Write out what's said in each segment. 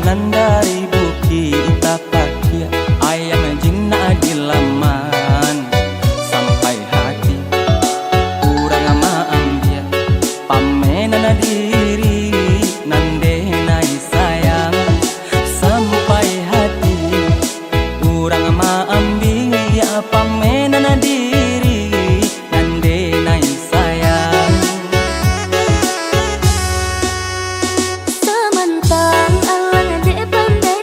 perjalanan dari Bukit Tapakia, ayam jinak di laman sampai hati kurang ama ambia pamenana diri nande nai sayang sampai hati kurang ama ambia pamenana diri nande nai sayang. Samantang awan de pandai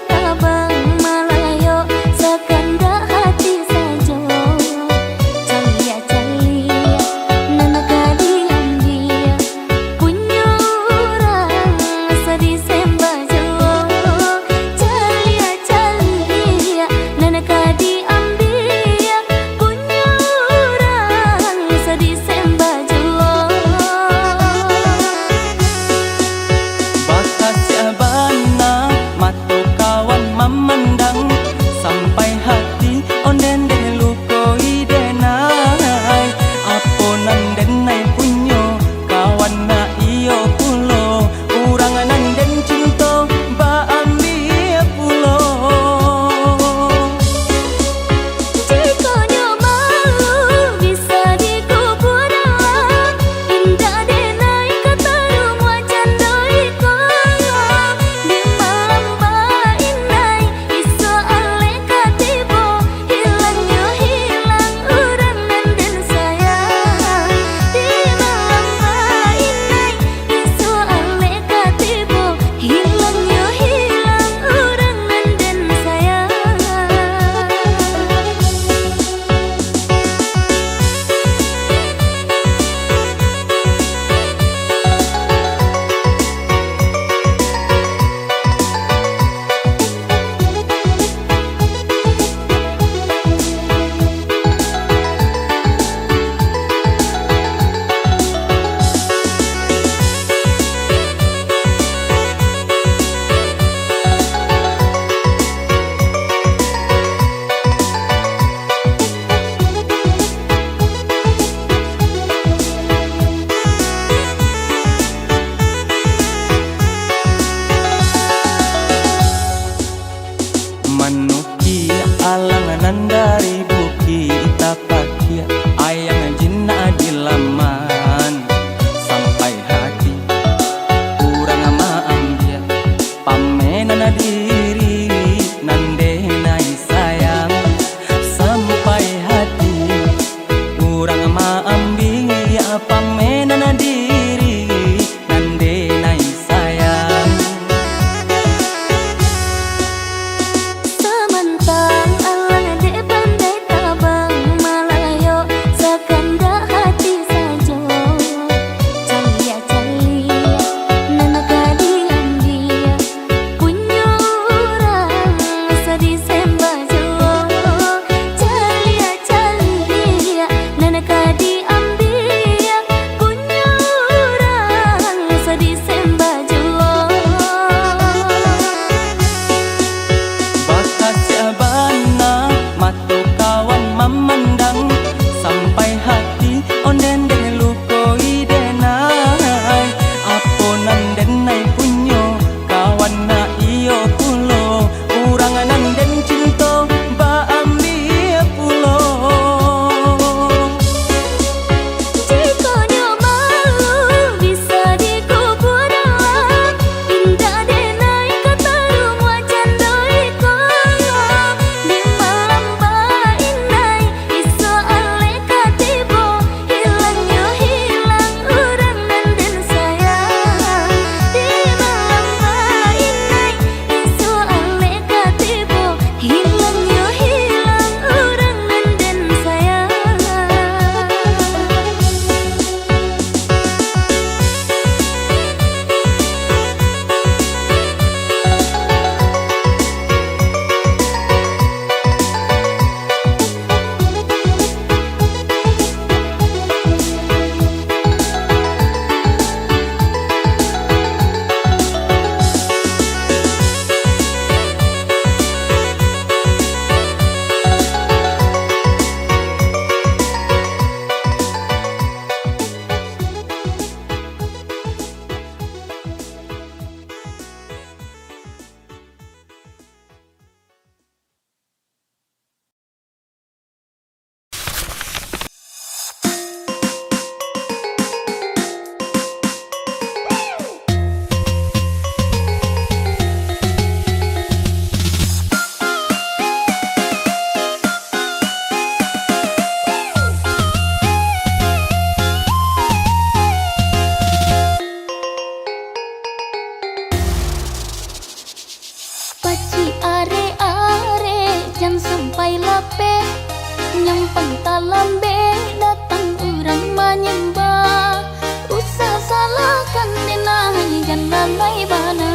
Nyampang talambe datang orang menyembah, usah salahkan denai dan lalai bana.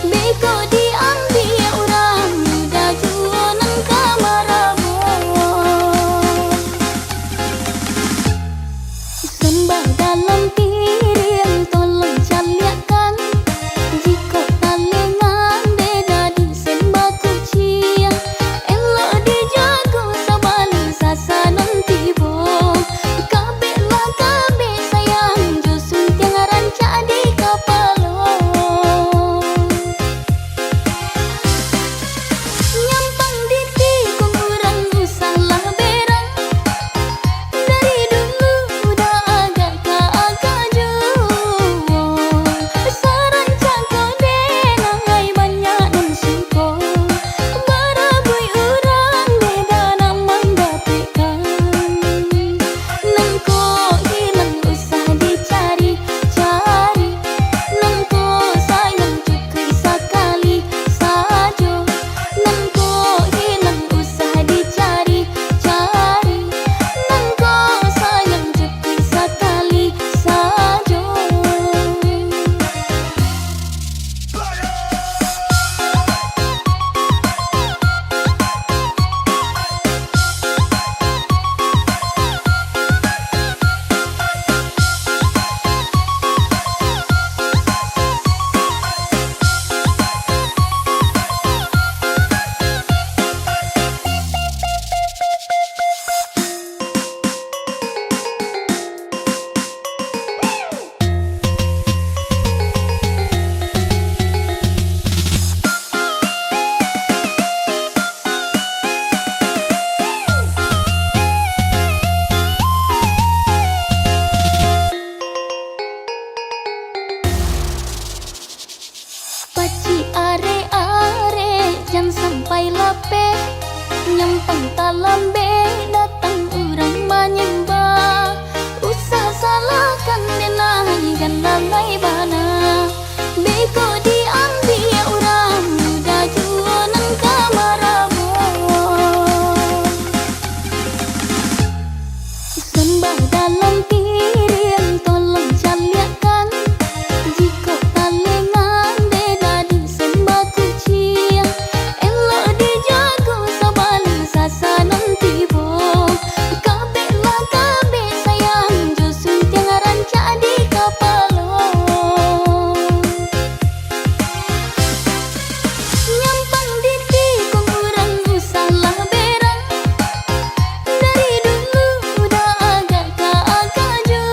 Bego diambil orang muda jualan kamarabo. Sembah dalam piring tolong caliakan, jika talengan beda disembah kucing. Elok dijago sabali sasanan tibo. Kabeh lah kabeh sayang josun tiang rancak di kapalo. Nyampang diti kong urang usahlah berang, dari dulu udah agak kaagaju. Sarancak kau denai banyak dan suko, barabui urang beda nama dapekan. Nengko hilang usah dicari cari, nengko sayang cukri sekali sajo. Nengko hilang usah dicari cari, nengko sayang cukri sekali sajo. Paci are-are jangan sampai lapeh. Nyampang talambe datang orang menyembah, usah salahkan denai dan lalai bana. Bego diambil orang muda jualan kamarabo. Sembah dalam piring tolong caliakan, jika talengan beda disembah kucing. Elok dijago sabali sasanan tibo. Kabeh lah kabeh sayang josun tiang rancak di kapalo. Nyampang diti kong urang usahlah berang, dari dulu udah agak kaagaju.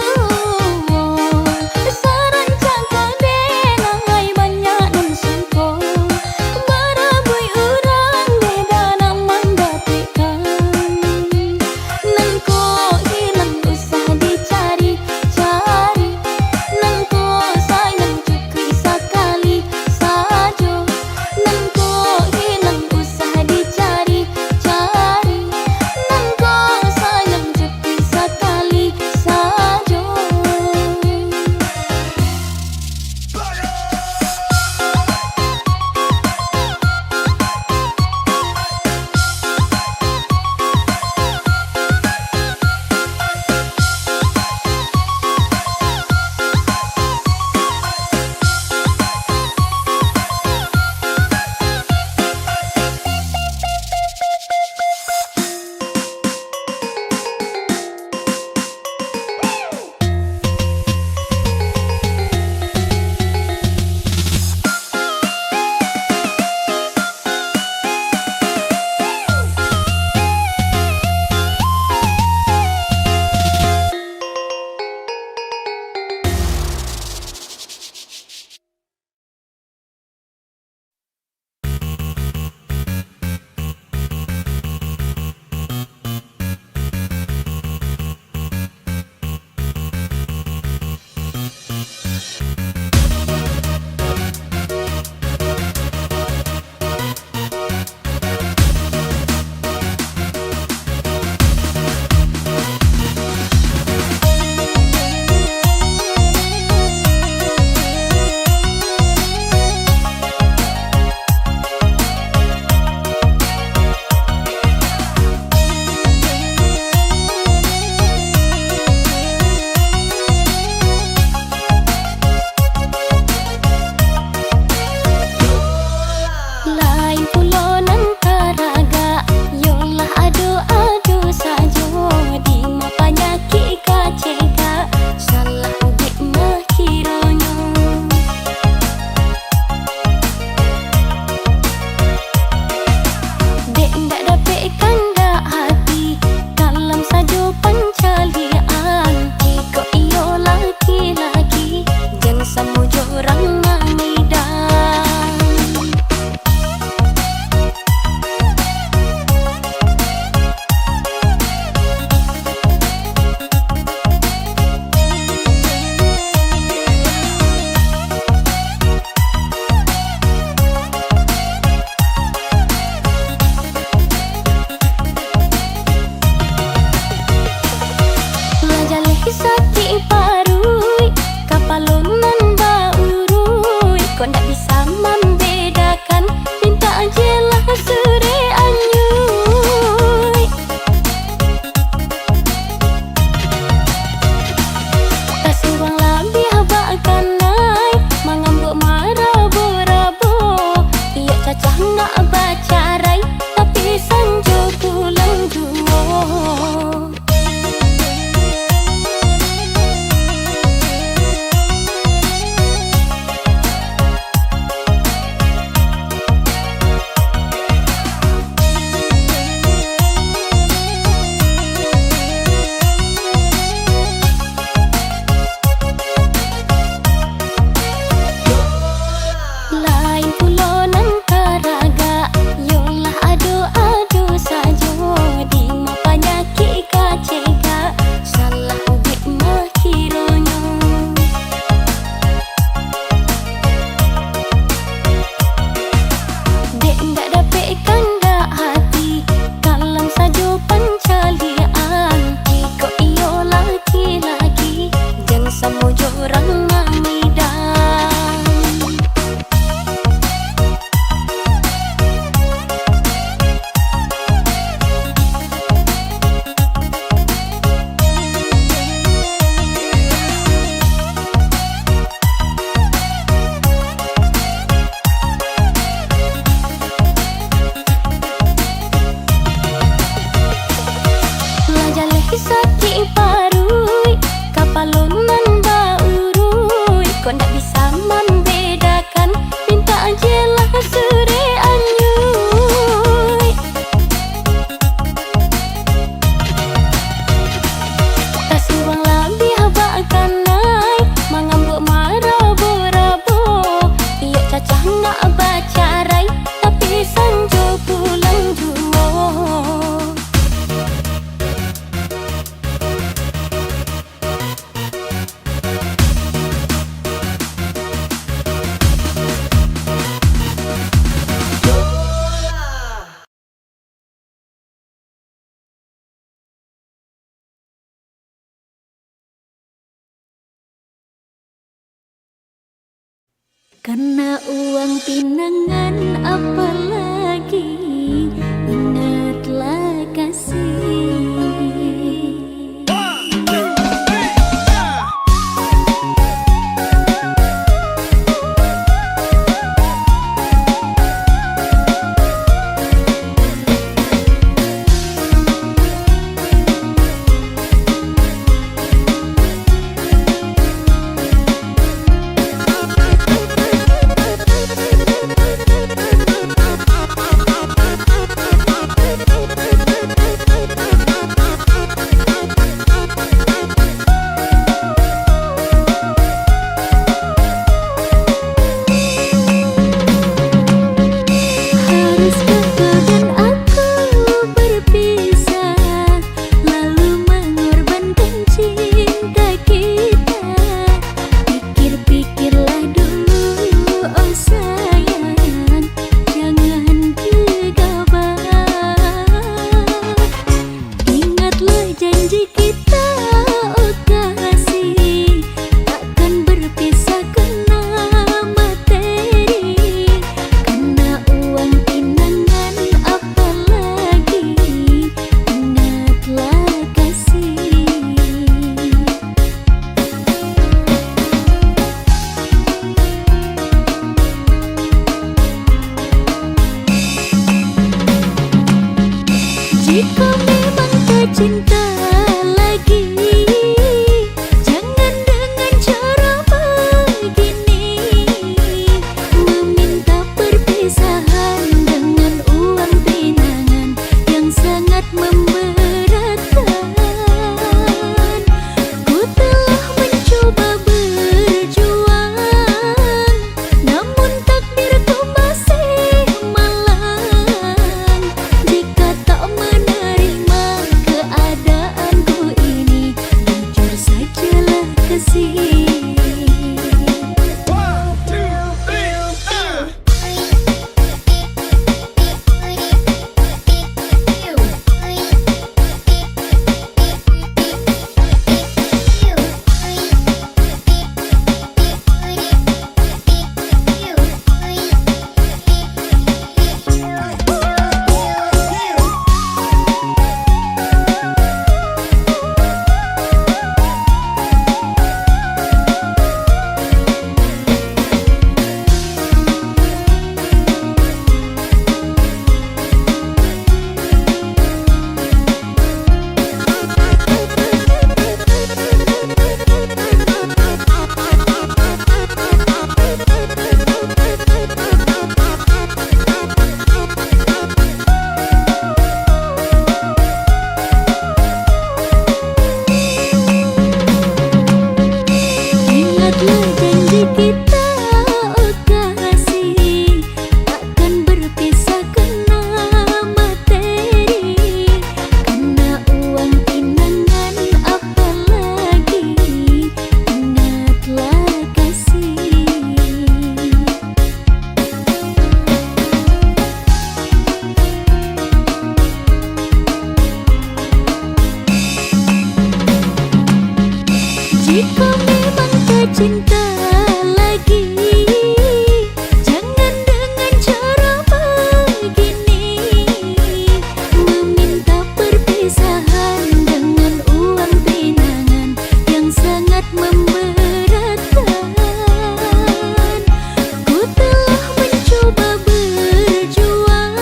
Sarancak kau denai banyak dan suko, barabui urang beda nama dapekan. Nengko hilang usah dicari cari, nengko sayang cukri sekali sajo. Nengko hilang usah dicari cari, nengko sayang cukri sekali sajo. Karena uang pinangan apalagi, ingatlah kasih. Haruskah kau dan aku berpisah, lalu mengorbankan cinta kita? Pikir-pikirlah dulu, oh sayang, jangan gegabah. Ingatlah janji kita, oh kasih, takkan berpisah kena materi. Karena uang pinangan apalagi, ingatlah kasih. Jika memang tak cinta lagi, jangan dengan cara begini, meminta perpisahan dengan uang pinangan yang sangat memberatkan. Ku telah mencoba berjuang, namun takdirku masih malang. Jika tak menerima keadaanku ini, jujur sajalah kasih. Ingatlah janji kita, oh kasih, takkan berpisah kena materi. Karena uang pinangan apalagi, ingatlah kasih. Jika memang tak cinta lagi, jangan dengan cara begini, meminta perpisahan dengan uang pinangan yang sangat memberatkan. Ku telah mencoba berjuang,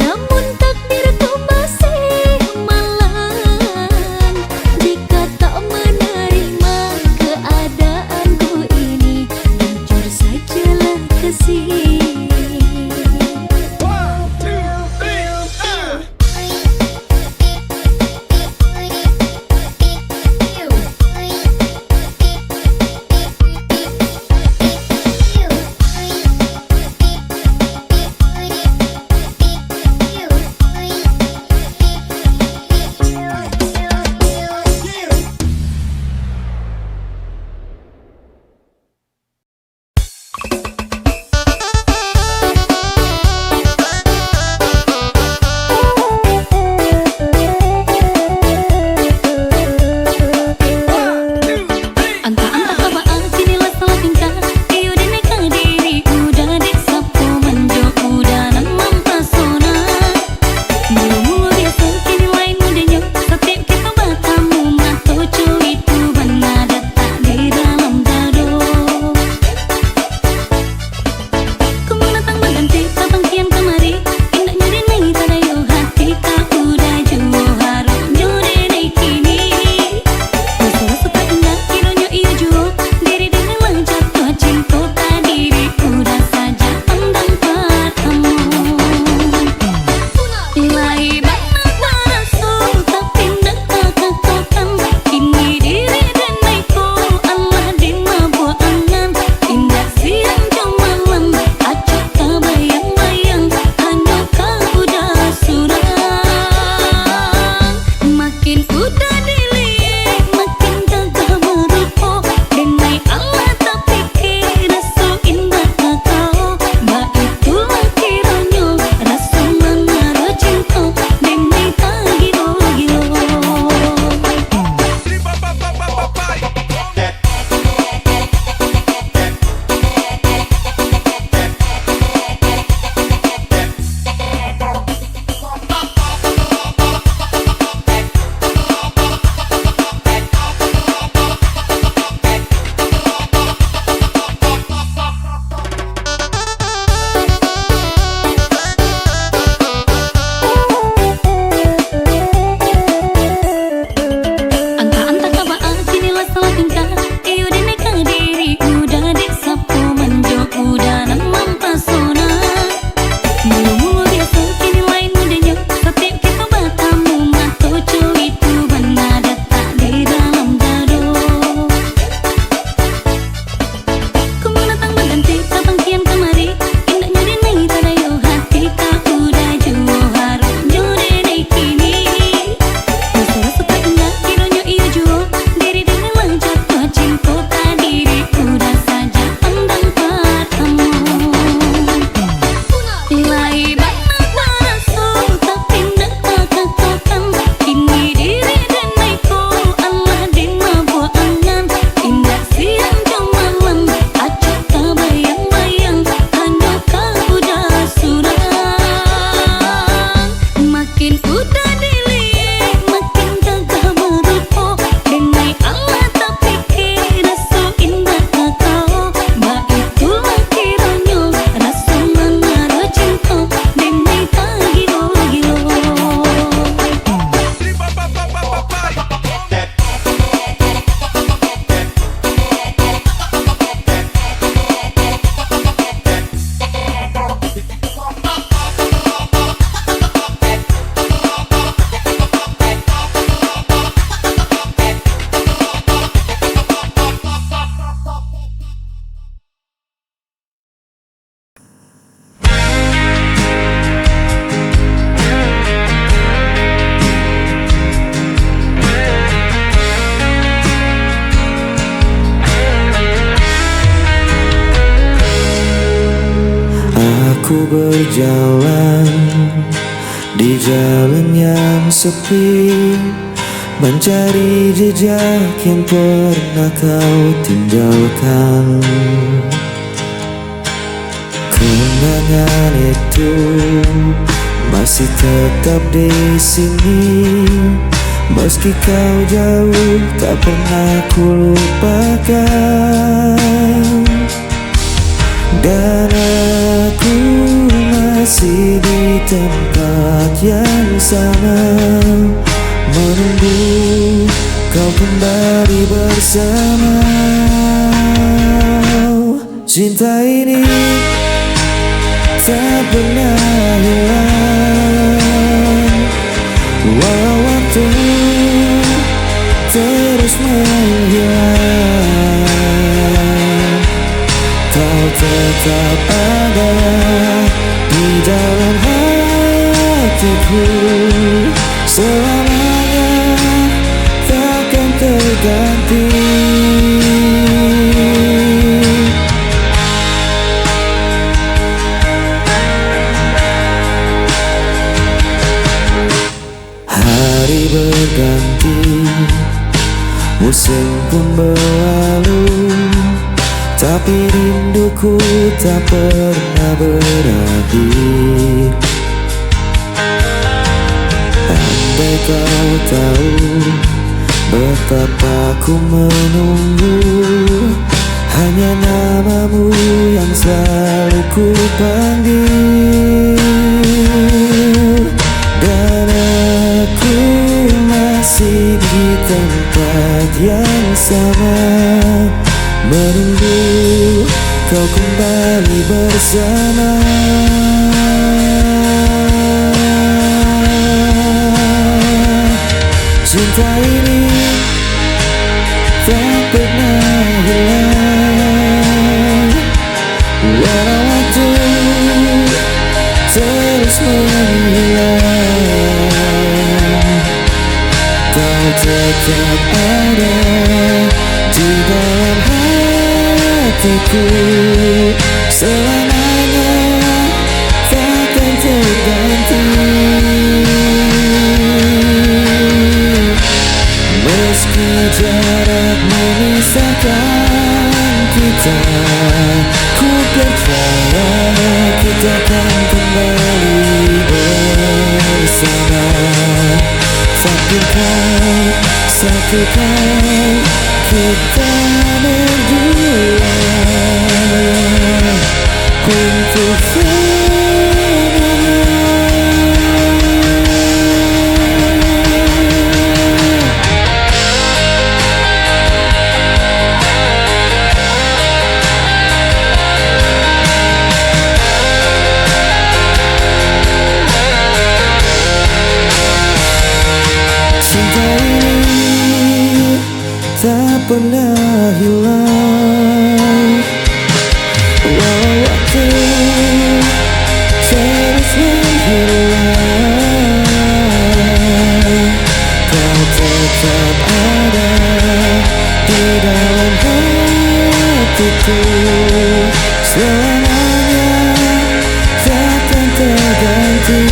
namun takdirku masih malang. Jika tak menerima keadaan Ku berjalan di jalan yang sepi, mencari jejak yang pernah kau tinggalkan. Kenangan itu masih tetap di sini, meski kau jauh tak pernah ku lupakan. Dan aku masih di tempat yang sama, menunggu kau kembali bersama. Cinta ini tak pernah hilang, walau waktu terus menghilang. Kau tetap ada di dalam hatiku, selamanya takkan terganti. Hari berganti, musim pun berlalu, tapi rinduku tak pernah berakhir. Andai kau tahu betapa ku menunggu, hanya namamu yang selalu ku panggil. Dan aku masih di tempat yang sama, menunggu kau kembali bersama. Cinta ini tak pernah hilang, walau waktu terus menghilang. Kau tetap ada di dalam hatiku, selamanya takkan terganti. Meski jarak memisahkan kita, ku percaya kita akan kembali bersama. Satu kali kita berdua untuk tak pernah hilang, walau waktu terus menghilang. Kau tetap ada di dalam hatiku, selamanya takkan terganti.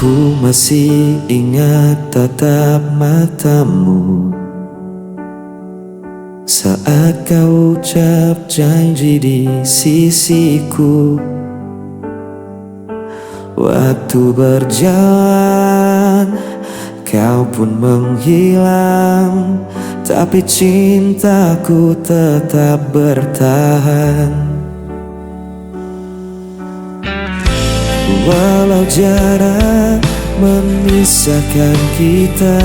Ku masih ingat tatap matamu saat kau ucap janji di sisiku. Waktu berjalan, kau pun menghilang, tapi cintaku tetap bertahan. Walau jarak memisahkan kita,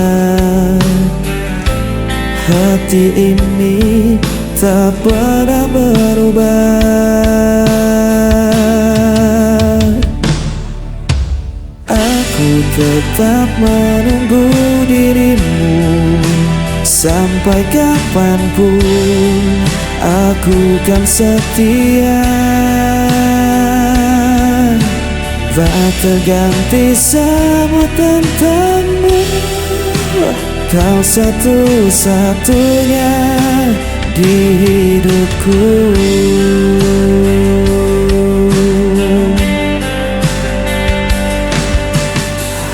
hati ini tak pernah berubah. Aku tetap menunggu dirimu sampai kapanpun. Aku kan setia, tak terganti semua tentangmu. Kau satu-satunya di hidupku.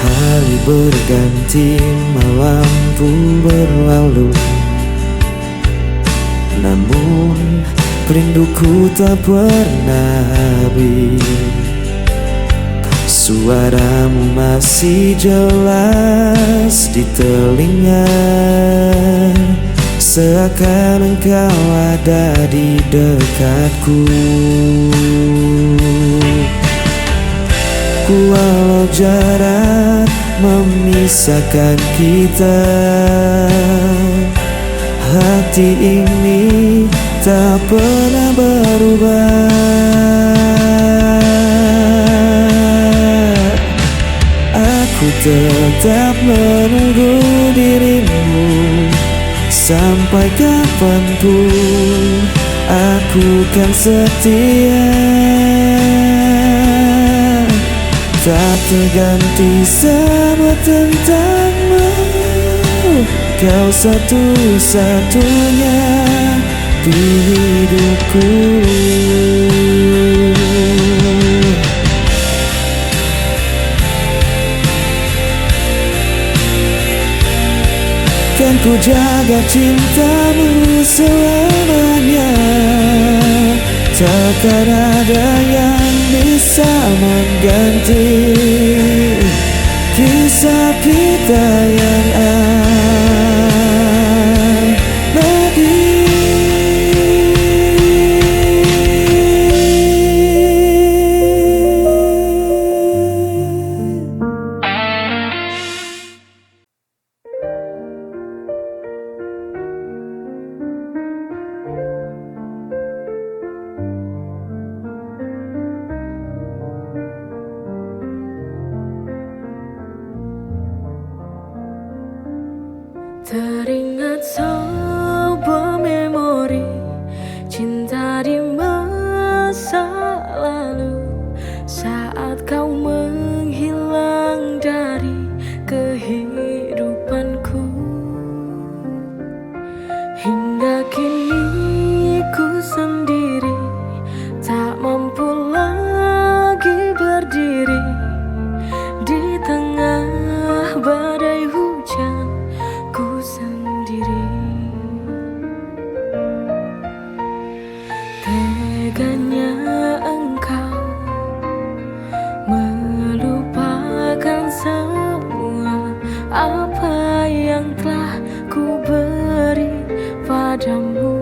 Hari berganti, malam pun berlalu, namun rinduku tak pernah habis. Suaramu masih jelas di telinga, seakan engkau ada di dekatku. Walau jarak memisahkan kita, hati ini tak pernah berubah. Aku tetap menunggu dirimu sampai kapanpun. Aku kan setia, tak terganti semua tentangmu. Kau satu-satunya di hidupku. Kan ku jaga cintamu selamanya, takkan ada yang bisa mengganti kisah kita yang abadi. Teringat sebuah memori cinta di masa lalu, saat kau menghilang dari kehidupanku. Hingga kini ku sendiri tak mampu lagi berdiri di tengah badai hujan. Ku sendiri, teganya engkau melupakan semua apa yang telah ku beri padamu.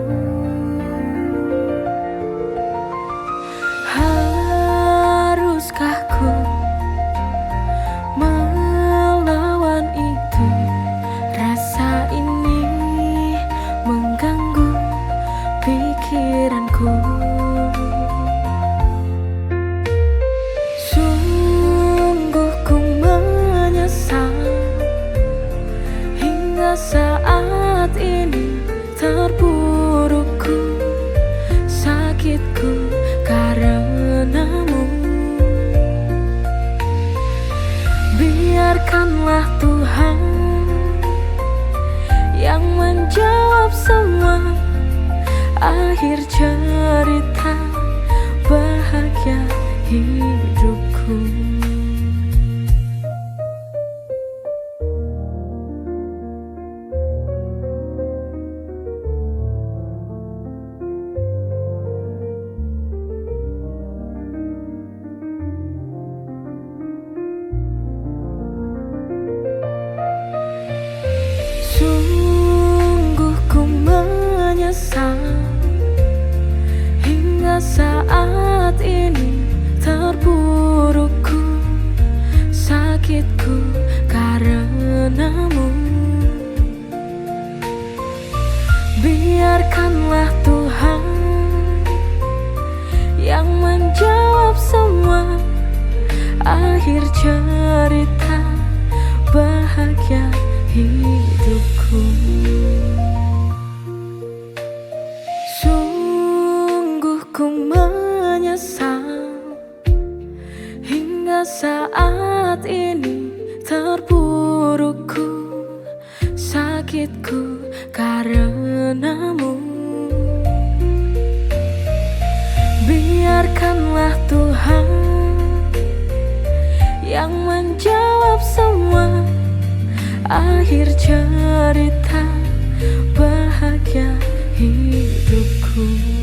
Haruskah ku melawan itu? Rasa ini mengganggu pikiranku. Sungguh ku menyesal hingga saat ini. Terpurukku, sakitku karenamu. Biarkanlah Tuhan yang menjawab semua. Akhir cerita bahagia hidupku. Sungguh ku menyesal hingga saat ini. Terpurukku, sakitku karenamu. Biarkanlah Tuhan yang menjawab semua akhir cerita bahagia hidupku. Sungguh ku menyesal hingga saat ini, terpurukku, sakitku karenamu. Biarkanlah Tuhan yang menjawab semua akhir cerita bahagia hidupku.